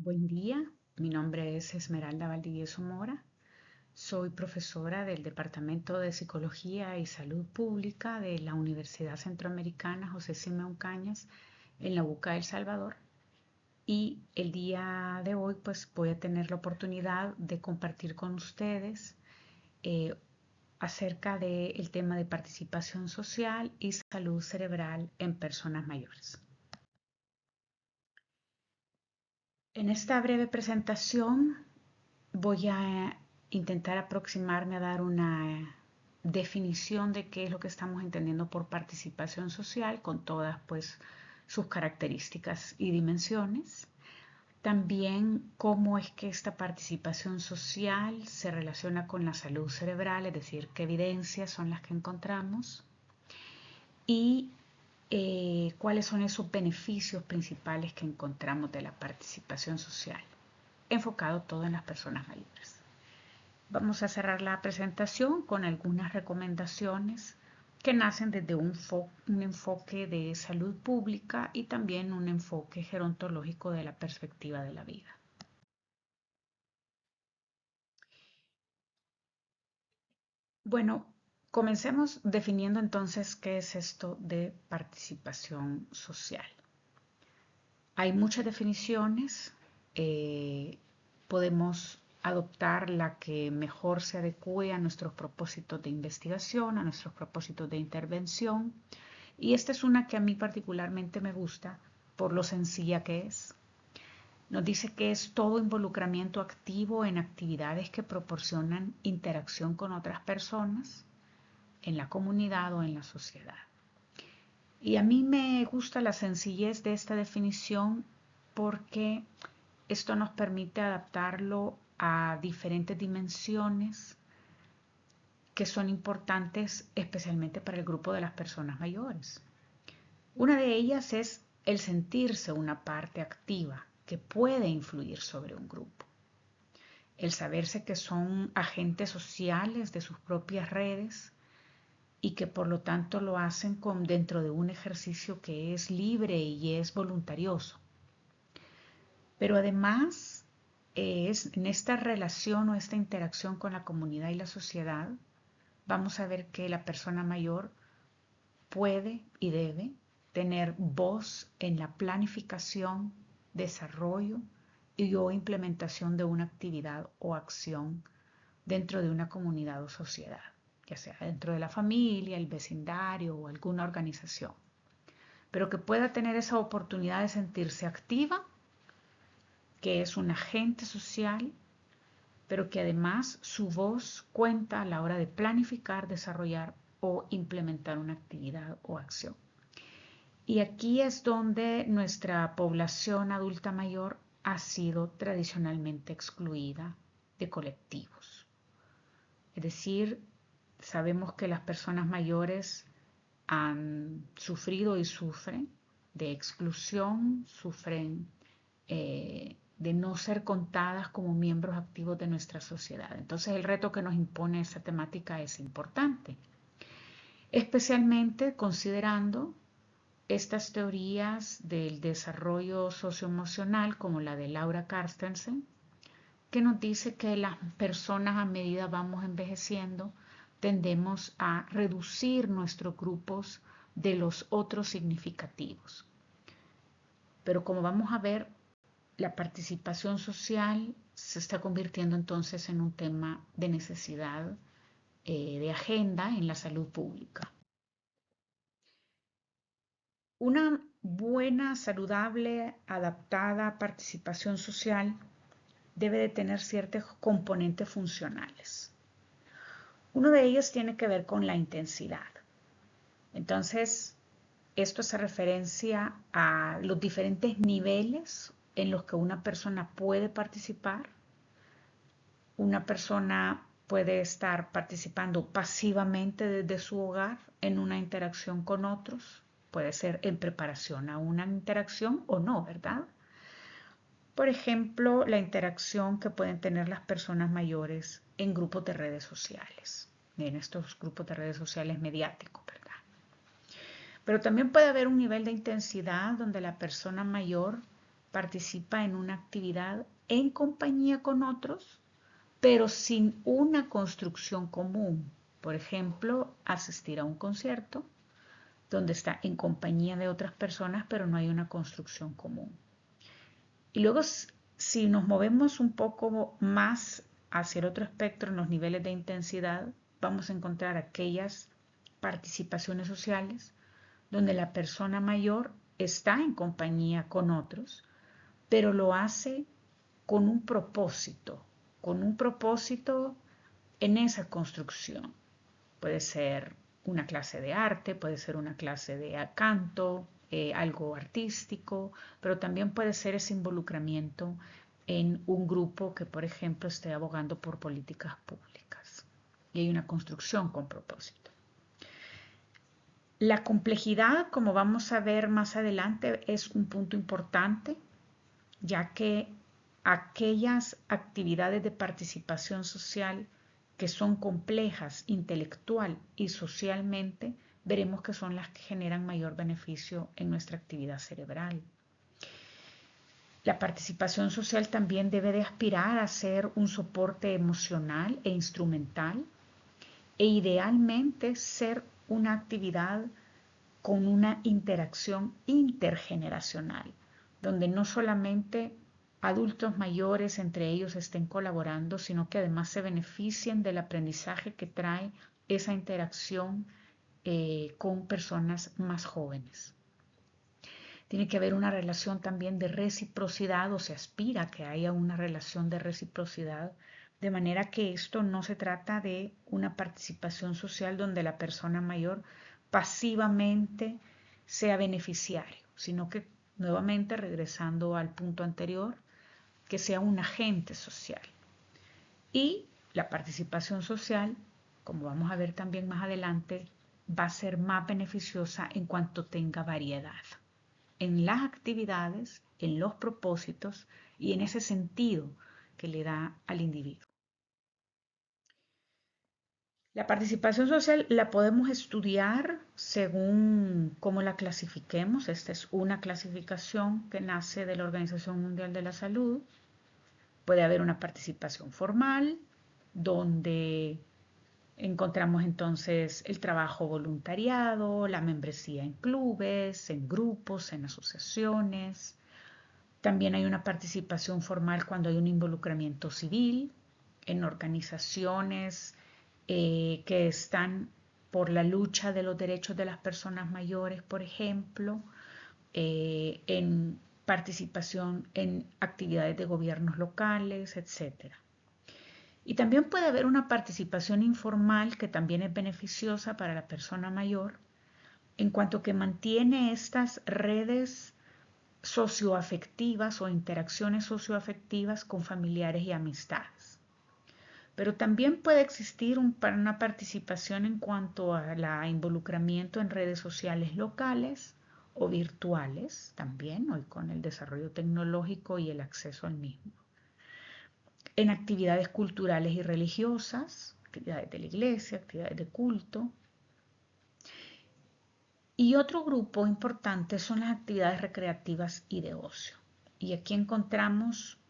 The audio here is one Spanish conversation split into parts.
Buen día, mi nombre es Esmeralda Valdivieso Mora. Soy profesora del Departamento de Psicología y Salud Pública de la Universidad Centroamericana José Simeón Cañas en la UCA El Salvador. Y el día de hoy pues voy a tener la oportunidad de compartir con ustedes eh, acerca del tema de participación social y salud cerebral en personas mayores. En esta breve presentación voy a intentar aproximarme a dar una definición de qué es lo que estamos entendiendo por participación social con todas pues sus características y dimensiones. También cómo es que esta participación social se relaciona con la salud cerebral, es decir, qué evidencias son las que encontramos y cuáles son esos beneficios principales que encontramos de la participación social, enfocado todo en las personas mayores. Vamos a cerrar la presentación con algunas recomendaciones que nacen desde un enfoque de salud pública y también un enfoque gerontológico de la perspectiva de la vida. Bueno, comencemos definiendo entonces qué es esto de participación social. Hay muchas definiciones, podemos adoptar la que mejor se adecue a nuestros propósitos de investigación, a nuestros propósitos de intervención. Y esta es una que a mí particularmente me gusta por lo sencilla que es. Nos dice que es todo involucramiento activo en actividades que proporcionan interacción con otras personas en la comunidad o en la sociedad. Y a mí me gusta la sencillez de esta definición porque esto nos permite adaptarlo a diferentes dimensiones que son importantes especialmente para el grupo de las personas mayores. Una de ellas es el sentirse una parte activa que puede influir sobre un grupo. El saberse que son agentes sociales de sus propias redes y que por lo tanto lo hacen dentro de un ejercicio que es libre y es voluntarioso. Pero además, en esta relación o esta interacción con la comunidad y la sociedad, vamos a ver que la persona mayor puede y debe tener voz en la planificación, desarrollo y o implementación de una actividad o acción dentro de una comunidad o sociedad, ya sea dentro de la familia, el vecindario o alguna organización, pero que pueda tener esa oportunidad de sentirse activa, que es un agente social, pero que además su voz cuenta a la hora de planificar, desarrollar o implementar una actividad o acción. Y aquí es donde nuestra población adulta mayor ha sido tradicionalmente excluida de colectivos. Es decir, sabemos que las personas mayores han sufrido y sufren de exclusión, sufren de no ser contadas como miembros activos de nuestra sociedad. Entonces el reto que nos impone esa temática es importante, especialmente considerando estas teorías del desarrollo socioemocional como la de Laura Carstensen, que nos dice que las personas a medida vamos envejeciendo tendemos a reducir nuestros grupos de los otros significativos. Pero como vamos a ver, la participación social se está convirtiendo entonces en un tema de necesidad de agenda en la salud pública. Una buena, saludable, adaptada participación social debe de tener ciertos componentes funcionales. Uno de ellos tiene que ver con la intensidad. Entonces, esto hace referencia a los diferentes niveles en los que una persona puede participar. Una persona puede estar participando pasivamente desde su hogar en una interacción con otros. Puede ser en preparación a una interacción o no, ¿verdad? Por ejemplo, la interacción que pueden tener las personas mayores en grupos de redes sociales, en estos grupos de redes sociales mediáticos, ¿verdad? Pero también puede haber un nivel de intensidad donde la persona mayor participa en una actividad en compañía con otros, pero sin una construcción común. Por ejemplo, asistir a un concierto donde está en compañía de otras personas, pero no hay una construcción común. Y luego, si nos movemos un poco más hacia el otro espectro, en los niveles de intensidad, vamos a encontrar aquellas participaciones sociales donde la persona mayor está en compañía con otros, pero lo hace con un propósito en esa construcción. Puede ser una clase de arte, puede ser una clase de canto, algo artístico, pero también puede ser ese involucramiento en un grupo que, por ejemplo, esté abogando por políticas públicas. Y hay una construcción con propósito. La complejidad, como vamos a ver más adelante, es un punto importante, ya que aquellas actividades de participación social que son complejas intelectual y socialmente, veremos que son las que generan mayor beneficio en nuestra actividad cerebral. La participación social también debe de aspirar a ser un soporte emocional e instrumental e idealmente ser una actividad con una interacción intergeneracional, donde no solamente adultos mayores entre ellos estén colaborando, sino que además se beneficien del aprendizaje que trae esa interacción con personas más jóvenes. Tiene que haber una relación también de reciprocidad, o se aspira a que haya una relación de reciprocidad, de manera que esto no se trata de una participación social donde la persona mayor pasivamente sea beneficiario, sino que, nuevamente regresando al punto anterior, que sea un agente social. Y la participación social, como vamos a ver también más adelante, va a ser más beneficiosa en cuanto tenga variedad en las actividades, en los propósitos y en ese sentido que le da al individuo. La participación social la podemos estudiar según cómo la clasifiquemos. Esta es una clasificación que nace de la Organización Mundial de la Salud. Puede haber una participación formal, donde encontramos entonces el trabajo voluntariado, la membresía en clubes, en grupos, en asociaciones. También hay una participación formal cuando hay un involucramiento civil en organizaciones que están por la lucha de los derechos de las personas mayores, por ejemplo, en participación en actividades de gobiernos locales, etc. Y también puede haber una participación informal que también es beneficiosa para la persona mayor, en cuanto que mantiene estas redes socioafectivas o interacciones socioafectivas con familiares y amistades. Pero también puede existir una participación en cuanto al involucramiento en redes sociales locales o virtuales, también hoy con el desarrollo tecnológico y el acceso al mismo. En actividades culturales y religiosas, actividades de la iglesia, actividades de culto. Y otro grupo importante son las actividades recreativas y de ocio. Y aquí encontramos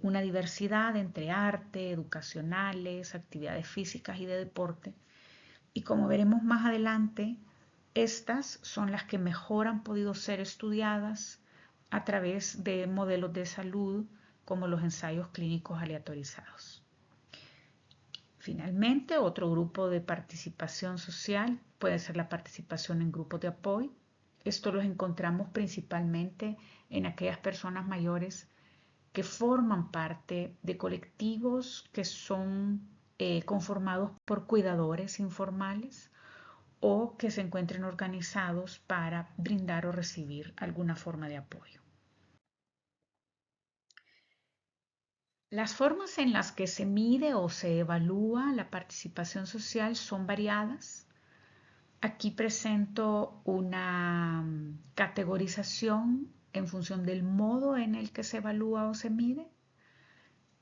una diversidad entre arte, educacionales, actividades físicas y de deporte. Y como veremos más adelante, estas son las que mejor han podido ser estudiadas a través de modelos de salud como los ensayos clínicos aleatorizados. Finalmente, otro grupo de participación social puede ser la participación en grupos de apoyo. Esto los encontramos principalmente en aquellas personas mayores que forman parte de colectivos que son conformados por cuidadores informales o que se encuentren organizados para brindar o recibir alguna forma de apoyo. Las formas en las que se mide o se evalúa la participación social son variadas. Aquí presento una categorización en función del modo en el que se evalúa o se mide.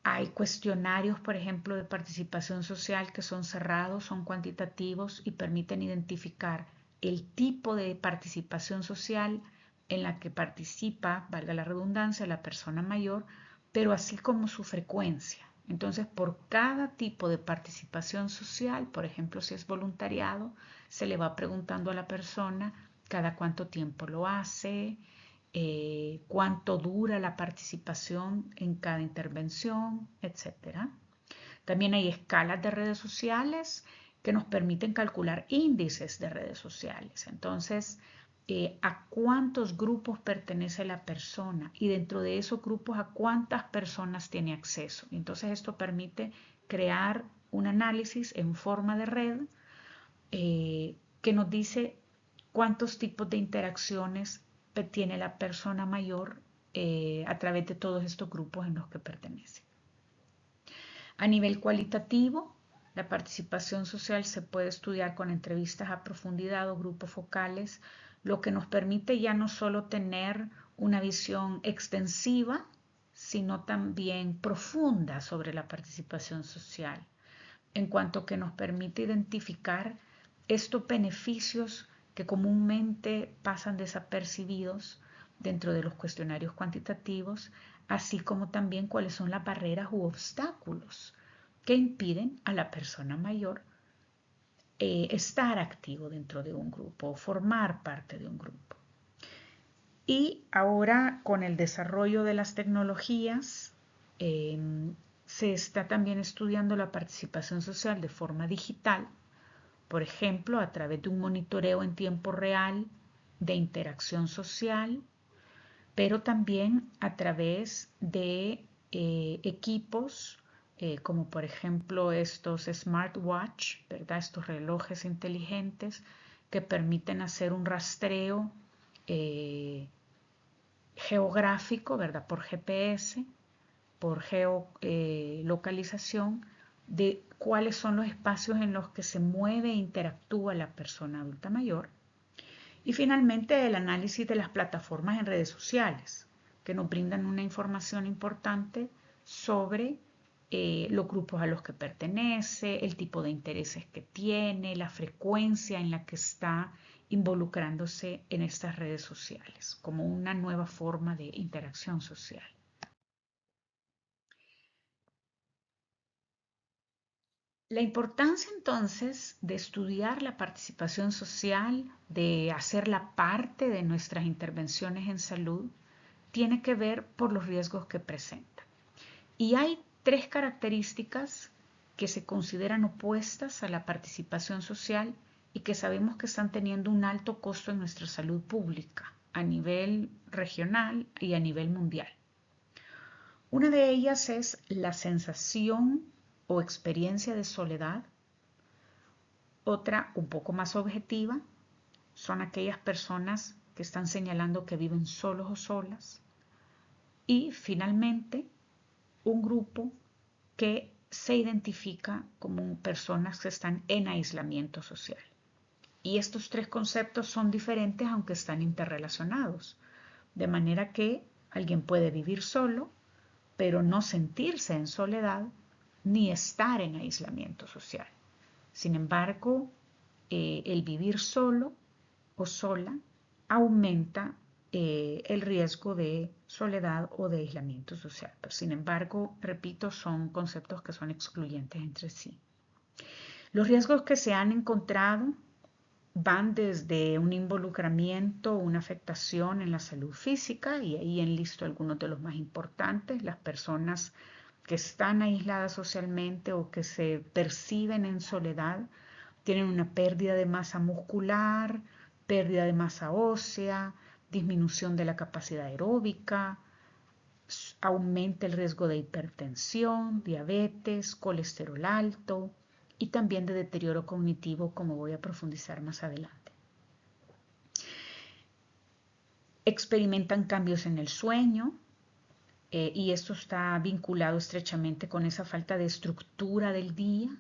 Hay cuestionarios, por ejemplo, de participación social que son cerrados, son cuantitativos y permiten identificar el tipo de participación social en la que participa, valga la redundancia, la persona mayor, pero así como su frecuencia. Entonces, por cada tipo de participación social, por ejemplo, si es voluntariado, se le va preguntando a la persona cada cuánto tiempo lo hace, cuánto dura la participación en cada intervención, etc. También hay escalas de redes sociales que nos permiten calcular índices de redes sociales. Entonces, a cuántos grupos pertenece la persona y dentro de esos grupos a cuántas personas tiene acceso. Entonces, esto permite crear un análisis en forma de red que nos dice cuántos tipos de interacciones tiene la persona mayor a través de todos estos grupos en los que pertenece. A nivel cualitativo, la participación social se puede estudiar con entrevistas a profundidad o grupos focales, lo que nos permite ya no solo tener una visión extensiva, sino también profunda sobre la participación social, en cuanto que nos permite identificar estos beneficios que comúnmente pasan desapercibidos dentro de los cuestionarios cuantitativos, así como también cuáles son las barreras u obstáculos que impiden a la persona mayor estar activo dentro de un grupo o formar parte de un grupo. Y ahora con el desarrollo de las tecnologías, se está también estudiando la participación social de forma digital, por ejemplo, a través de un monitoreo en tiempo real de interacción social, pero también a través de equipos como por ejemplo estos smartwatch, ¿verdad? Estos relojes inteligentes que permiten hacer un rastreo geográfico, ¿verdad? Por GPS, por geolocalización, de cuáles son los espacios en los que se mueve e interactúa la persona adulta mayor. Y finalmente el análisis de las plataformas en redes sociales, que nos brindan una información importante sobre los grupos a los que pertenece, el tipo de intereses que tiene, la frecuencia en la que está involucrándose en estas redes sociales, como una nueva forma de interacción social. La importancia entonces de estudiar la participación social, de hacerla parte de nuestras intervenciones en salud, tiene que ver por los riesgos que presenta. Y hay tres características que se consideran opuestas a la participación social y que sabemos que están teniendo un alto costo en nuestra salud pública a nivel regional y a nivel mundial. Una de ellas es la sensación o experiencia de soledad. Otra, un poco más objetiva, son aquellas personas que están señalando que viven solos o solas. Y finalmente, un grupo que se identifica como personas que están en aislamiento social. Y estos tres conceptos son diferentes aunque están interrelacionados. De manera que alguien puede vivir solo, pero no sentirse en soledad ni estar en aislamiento social. Sin embargo, el vivir solo o sola aumenta el riesgo de soledad o de aislamiento social. Pero, sin embargo, repito, son conceptos que son excluyentes entre sí. Los riesgos que se han encontrado van desde un involucramiento, una afectación en la salud física, y ahí enlisto algunos de los más importantes: las personas que están aisladas socialmente o que se perciben en soledad tienen una pérdida de masa muscular, pérdida de masa ósea, disminución de la capacidad aeróbica, aumenta el riesgo de hipertensión, diabetes, colesterol alto y también de deterioro cognitivo, como voy a profundizar más adelante. Experimentan cambios en el sueño, y esto está vinculado estrechamente con esa falta de estructura del día.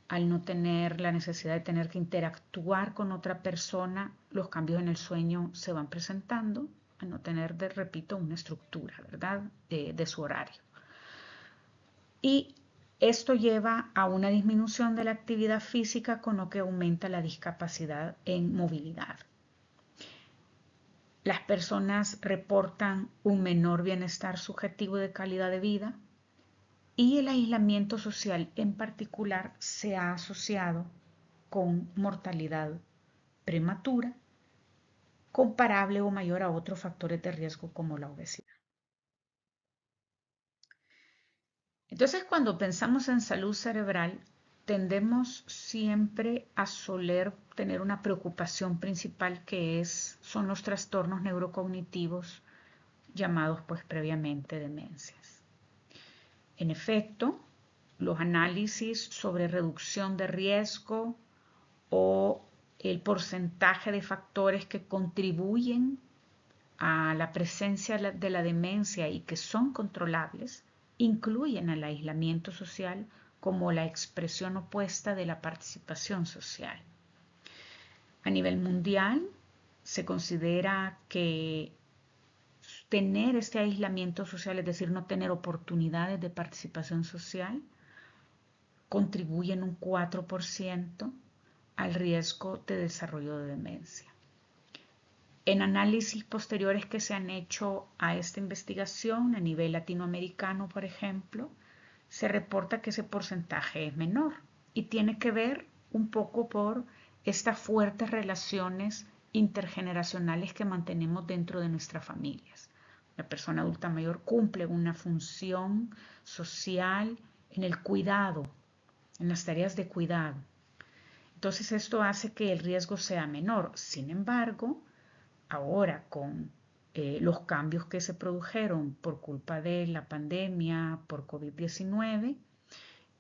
Al no tener la necesidad de tener que interactuar con otra persona, los cambios en el sueño se van presentando, al no tener, repito, una estructura, ¿verdad?, de su horario. Y esto lleva a una disminución de la actividad física, con lo que aumenta la discapacidad en movilidad. Las personas reportan un menor bienestar subjetivo de calidad de vida y el aislamiento social en particular se ha asociado con mortalidad prematura comparable o mayor a otros factores de riesgo como la obesidad. Entonces, cuando pensamos en salud cerebral, tendemos siempre a soler tener una preocupación principal son los trastornos neurocognitivos llamados pues previamente demencias. En efecto, los análisis sobre reducción de riesgo o el porcentaje de factores que contribuyen a la presencia de la demencia y que son controlables, incluyen el aislamiento social como la expresión opuesta de la participación social. A nivel mundial, se considera que tener este aislamiento social, es decir, no tener oportunidades de participación social, contribuye en un 4% al riesgo de desarrollo de demencia. En análisis posteriores que se han hecho a esta investigación a nivel latinoamericano, por ejemplo, se reporta que ese porcentaje es menor y tiene que ver un poco por estas fuertes relaciones intergeneracionales que mantenemos dentro de nuestras familias. La persona adulta mayor cumple una función social en el cuidado, en las tareas de cuidado. Entonces esto hace que el riesgo sea menor. Sin embargo, ahora con los cambios que se produjeron por culpa de la pandemia por COVID-19,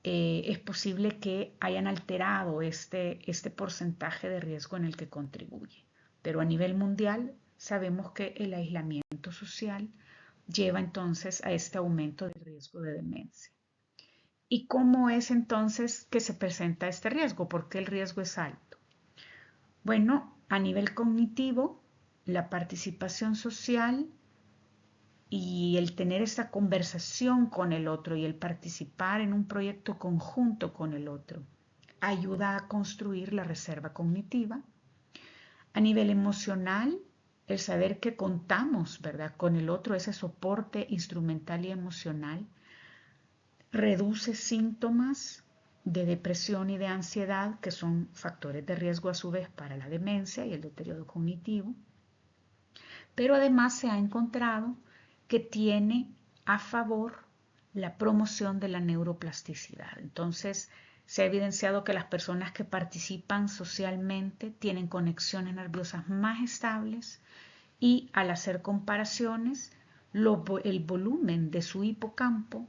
es posible que hayan alterado este porcentaje de riesgo en el que contribuye. Pero a nivel mundial sabemos que el aislamiento social lleva entonces a este aumento del riesgo de demencia. ¿Y cómo es entonces que se presenta este riesgo? ¿Por qué el riesgo es alto? Bueno, a nivel cognitivo, la participación social y el tener esta conversación con el otro y el participar en un proyecto conjunto con el otro ayuda a construir la reserva cognitiva. A nivel emocional, el saber que contamos, ¿verdad?, con el otro, ese soporte instrumental y emocional, reduce síntomas de depresión y de ansiedad, que son factores de riesgo a su vez para la demencia y el deterioro cognitivo. Pero además se ha encontrado que tiene a favor la promoción de la neuroplasticidad. Entonces, se ha evidenciado que las personas que participan socialmente tienen conexiones nerviosas más estables y al hacer comparaciones, el volumen de su hipocampo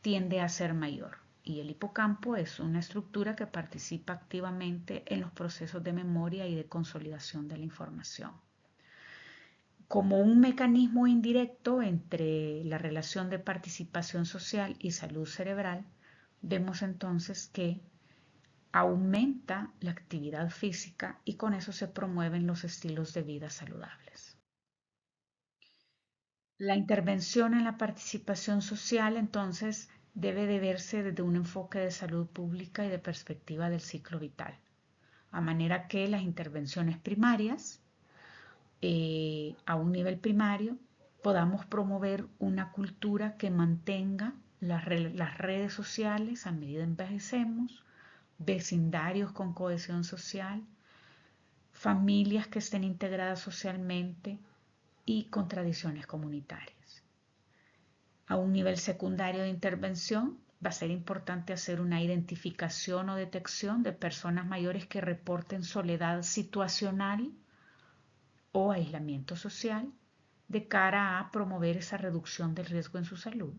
tiende a ser mayor. Y el hipocampo es una estructura que participa activamente en los procesos de memoria y de consolidación de la información. Como un mecanismo indirecto entre la relación de participación social y salud cerebral, vemos entonces que aumenta la actividad física y con eso se promueven los estilos de vida saludables. La intervención en la participación social entonces debe de verse desde un enfoque de salud pública y de perspectiva del ciclo vital, a manera que las intervenciones primarias a un nivel primario podamos promover una cultura que mantenga las redes sociales a medida que envejecemos, vecindarios con cohesión social, familias que estén integradas socialmente y con tradiciones comunitarias. A un nivel secundario de intervención va a ser importante hacer una identificación o detección de personas mayores que reporten soledad situacional o aislamiento social de cara a promover esa reducción del riesgo en su salud.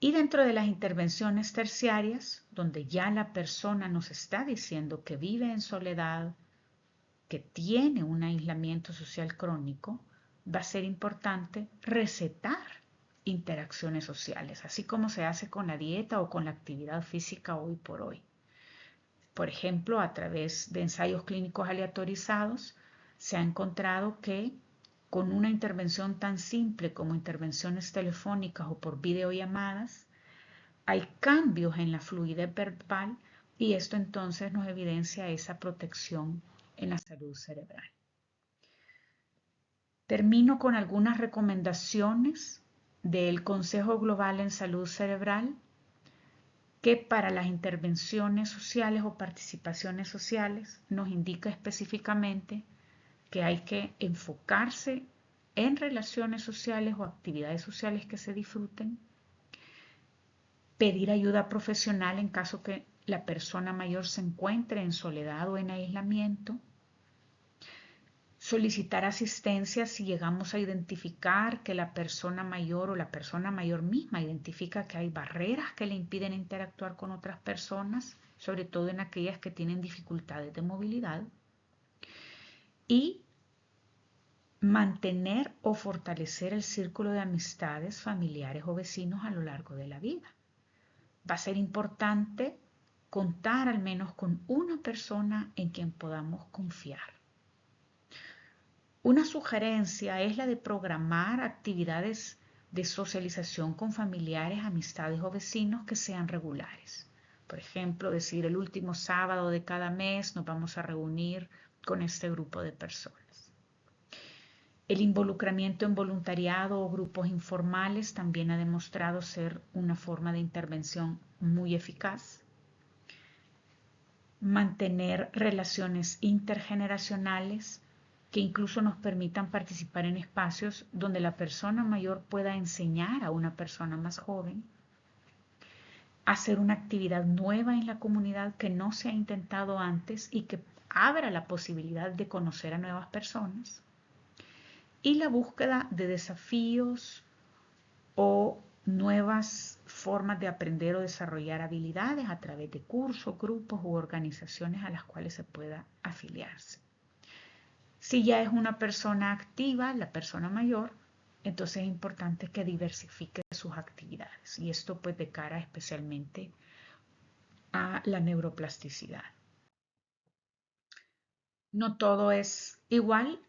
Y dentro de las intervenciones terciarias, donde ya la persona nos está diciendo que vive en soledad, que tiene un aislamiento social crónico, va a ser importante recetar interacciones sociales, así como se hace con la dieta o con la actividad física hoy por hoy. Por ejemplo, a través de ensayos clínicos aleatorizados, se ha encontrado que con una intervención tan simple como intervenciones telefónicas o por videollamadas, hay cambios en la fluidez verbal y esto entonces nos evidencia esa protección en la salud cerebral. Termino con algunas recomendaciones del Consejo Global en Salud Cerebral, que para las intervenciones sociales o participaciones sociales nos indica específicamente que hay que enfocarse en relaciones sociales o actividades sociales que se disfruten, pedir ayuda profesional en caso que la persona mayor se encuentre en soledad o en aislamiento, solicitar asistencia si llegamos a identificar que la persona mayor o la persona mayor misma identifica que hay barreras que le impiden interactuar con otras personas, sobre todo en aquellas que tienen dificultades de movilidad, y mantener o fortalecer el círculo de amistades, familiares o vecinos a lo largo de la vida. Va a ser importante contar al menos con una persona en quien podamos confiar. Una sugerencia es la de programar actividades de socialización con familiares, amistades o vecinos que sean regulares. Por ejemplo, decir el último sábado de cada mes nos vamos a reunir con este grupo de personas. El involucramiento en voluntariado o grupos informales también ha demostrado ser una forma de intervención muy eficaz. Mantener relaciones intergeneracionales que incluso nos permitan participar en espacios donde la persona mayor pueda enseñar a una persona más joven. Hacer una actividad nueva en la comunidad que no se ha intentado antes y que abra la posibilidad de conocer a nuevas personas. Y la búsqueda de desafíos o nuevas formas de aprender o desarrollar habilidades a través de cursos, grupos u organizaciones a las cuales se pueda afiliarse. Si ya es una persona activa, la persona mayor, entonces es importante que diversifique sus actividades, y esto pues de cara especialmente a la neuroplasticidad. No todo es igual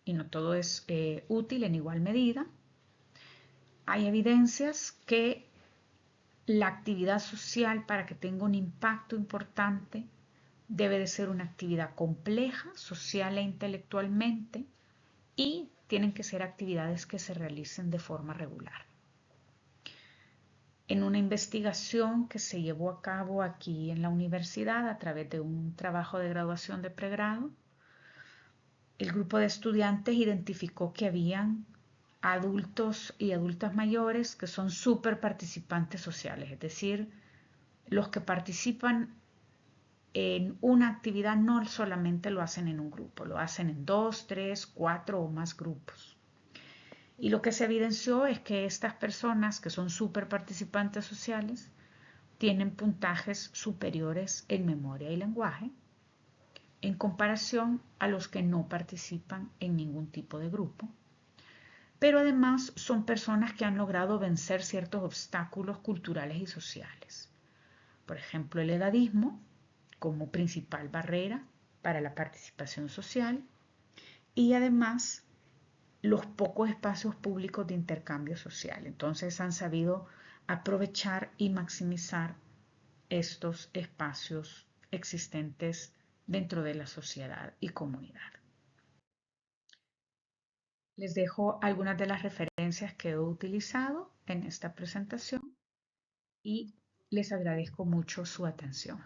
y no todo es útil en igual medida. Hay evidencias que la actividad social, para que tenga un impacto importante, debe de ser una actividad compleja, social e intelectualmente, y tienen que ser actividades que se realicen de forma regular. En una investigación que se llevó a cabo aquí en la universidad a través de un trabajo de graduación de pregrado, el grupo de estudiantes identificó que habían adultos y adultas mayores que son súper participantes sociales, es decir, los que participan en una actividad no solamente lo hacen en un grupo, lo hacen en 2, 3, 4 o más grupos. Y lo que se evidenció es que estas personas que son súper participantes sociales tienen puntajes superiores en memoria y lenguaje en comparación a los que no participan en ningún tipo de grupo. Pero además son personas que han logrado vencer ciertos obstáculos culturales y sociales. Por ejemplo, el edadismo como principal barrera para la participación social, y además los pocos espacios públicos de intercambio social. Entonces han sabido aprovechar y maximizar estos espacios existentes dentro de la sociedad y comunidad. Les dejo algunas de las referencias que he utilizado en esta presentación y les agradezco mucho su atención.